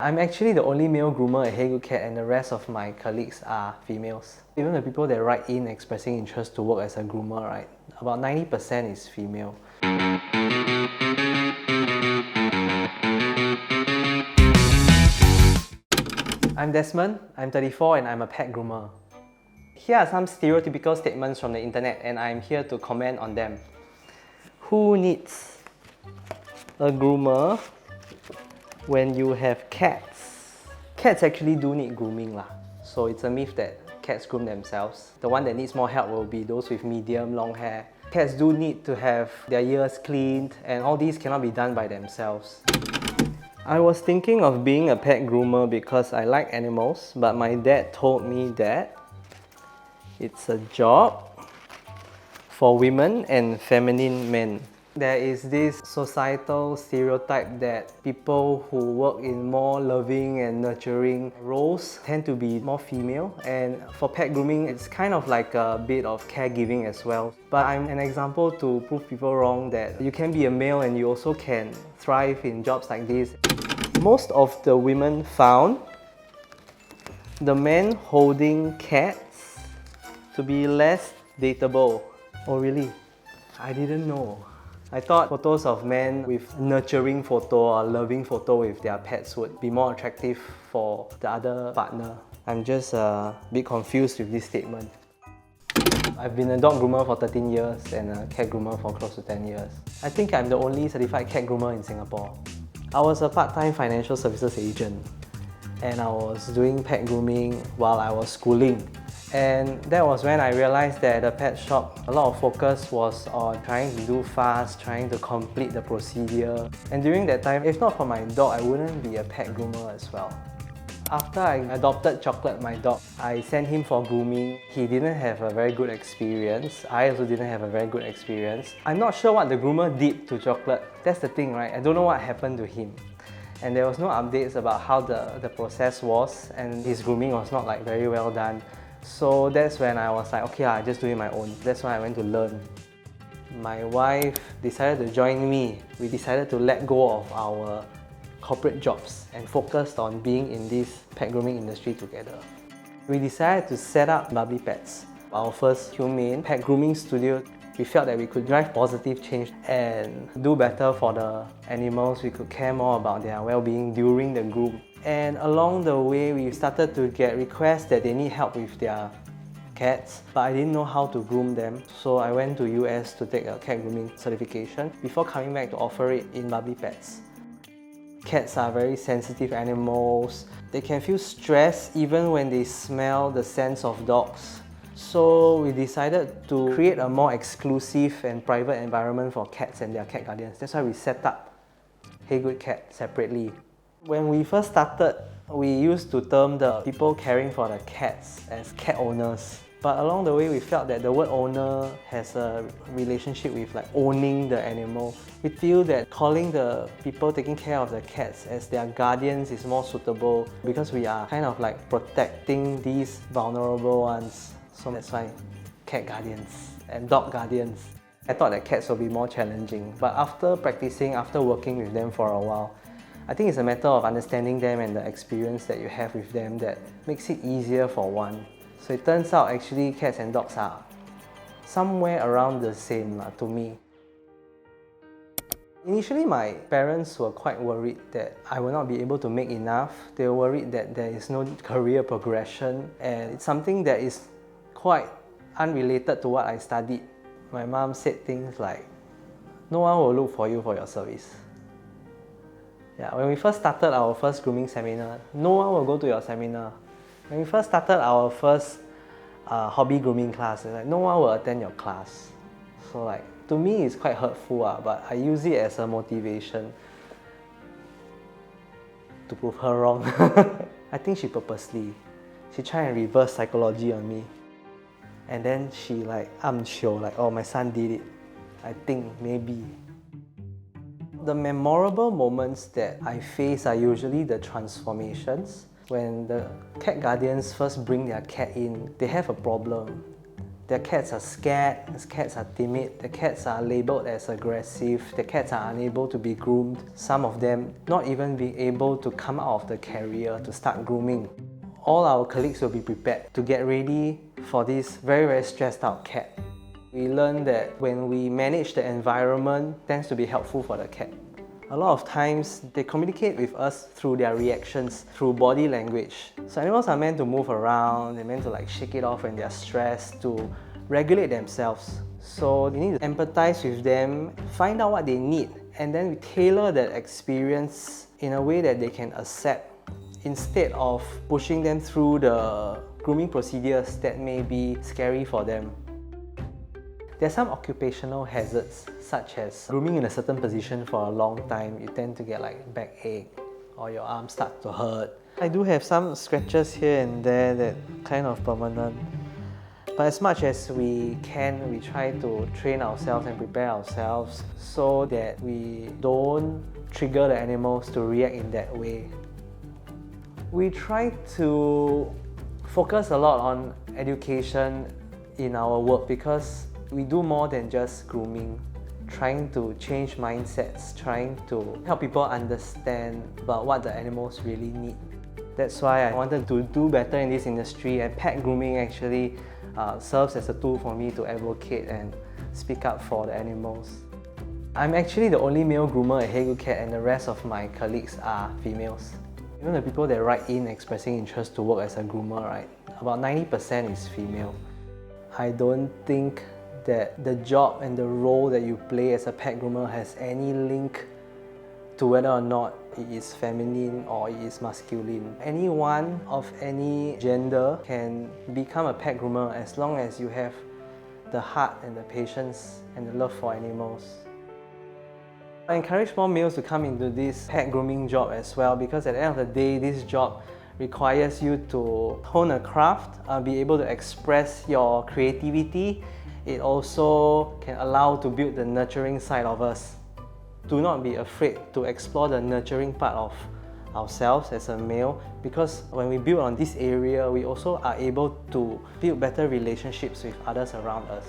I'm actually the only male groomer at Hey Good Cat, and the rest of my colleagues are females. Even the people that write in expressing interest to work as a groomer, right, about 90% is female. I'm Desmond, I'm 34 and I'm a pet groomer. Here are some stereotypical statements from the internet and I'm here to comment on them. Who needs a groomer when you have cats? Cats actually do need grooming lah. So it's a myth that cats groom themselves. The one that needs more help will be those with medium long hair. Cats do need to have their ears cleaned and all these cannot be done by themselves. I was thinking of being a pet groomer because I like animals, but my dad told me that it's a job for women and feminine men. There is this societal stereotype that people who work in more loving and nurturing roles tend to be more female, and for pet grooming it's kind of like a bit of caregiving as well. But I'm an example to prove people wrong that you can be a male and you also can thrive in jobs like this. Most of the women found the men holding cats to be less dateable. Oh really? I didn't know. I thought photos of men with nurturing photo or loving photo with their pets would be more attractive for the other partner. I'm just a bit confused with this statement. I've been a dog groomer for 13 years and a cat groomer for close to 10 years. I think I'm the only certified cat groomer in Singapore. I was a part-time financial services agent and I was doing pet grooming while I was schooling. And that was when I realized that at the pet shop, a lot of focus was on trying to do fast, trying to complete the procedure. And during that time, if not for my dog, I wouldn't be a pet groomer as well. After I adopted Chocolate, my dog, I sent him for grooming. He didn't have a very good experience. I also didn't have a very good experience. I'm not sure what the groomer did to Chocolate. That's the thing, right? I don't know what happened to him. And there was no updates about how the process was, and his grooming was not like very well done. So that's when I was like, okay, I just do it my own. That's when I went to learn. My wife decided to join me. We decided to let go of our corporate jobs and focused on being in this pet grooming industry together. We decided to set up Bubbly Petz, our first humane pet grooming studio. We felt that we could drive positive change and do better for the animals. We could care more about their well-being during the groom. And along the way, we started to get requests that they need help with their cats, but I didn't know how to groom them. So I went to US to take a cat grooming certification before coming back to offer it in Bubbly Petz. Cats are very sensitive animals. They can feel stress even when they smell the scents of dogs. So we decided to create a more exclusive and private environment for cats and their cat guardians. That's why we set up Hey Good Cat separately. When we first started, we used to term the people caring for the cats as cat owners. But along the way, we felt that the word owner has a relationship with like owning the animal. We feel that calling the people taking care of the cats as their guardians is more suitable because we are kind of like protecting these vulnerable ones. So that's why cat guardians and dog guardians. I thought that cats would be more challenging, but after practicing, after working with them for a while, I think it's a matter of understanding them and the experience that you have with them that makes it easier for one. So it turns out actually cats and dogs are somewhere around the same to me. Initially, my parents were quite worried that I will not be able to make enough. They were worried that there is no career progression, and it's something that is quite unrelated to what I studied. My mom said things like, no one will look for you for your service. Yeah, when we first started our first grooming seminar, no one will go to your seminar. When we first started our first hobby grooming class, like, no one will attend your class. So like, to me it's quite hurtful, but I use it as a motivation to prove her wrong. I think she purposely. She tried and reverse psychology on me. And then she like, I'm sure, like, oh, my son did it. I think maybe. The memorable moments that I face are usually the transformations. When the cat guardians first bring their cat in, they have a problem. Their cats are scared, the cats are timid, the cats are labelled as aggressive, the cats are unable to be groomed, some of them not even being able to come out of the carrier to start grooming. All our colleagues will be prepared to get ready for this very stressed out cat. We learn that when we manage the environment, it tends to be helpful for the cat. A lot of times, they communicate with us through their reactions, through body language. So animals are meant to move around, they're meant to shake it off when they're stressed, to regulate themselves. So we need to empathize with them, find out what they need, and then we tailor that experience in a way that they can accept, instead of pushing them through the grooming procedures that may be scary for them. There are some occupational hazards, such as grooming in a certain position for a long time. You tend to get backache, or your arms start to hurt. I do have some scratches here and there that kind of permanent. But as much as we can, we try to train ourselves and prepare ourselves so that we don't trigger the animals to react in that way. We try to focus a lot on education in our work because we do more than just grooming, trying to change mindsets, trying to help people understand about what the animals really need. That's why I wanted to do better in this industry, and pet grooming actually serves as a tool for me to advocate and speak up for the animals. I'm actually the only male groomer at Hey Good Cat, and the rest of my colleagues are females. Even the people that write in expressing interest to work as a groomer, right, about 90% is female. I don't think that the job and the role that you play as a pet groomer has any link to whether or not it is feminine or it is masculine. Anyone of any gender can become a pet groomer as long as you have the heart and the patience and the love for animals. I encourage more males to come into this pet grooming job as well, because at the end of the day, this job requires you to hone a craft, be able to express your creativity. It also can allow to build the nurturing side of us. Do not be afraid to explore the nurturing part of ourselves as a male, because when we build on this area, we also are able to build better relationships with others around us.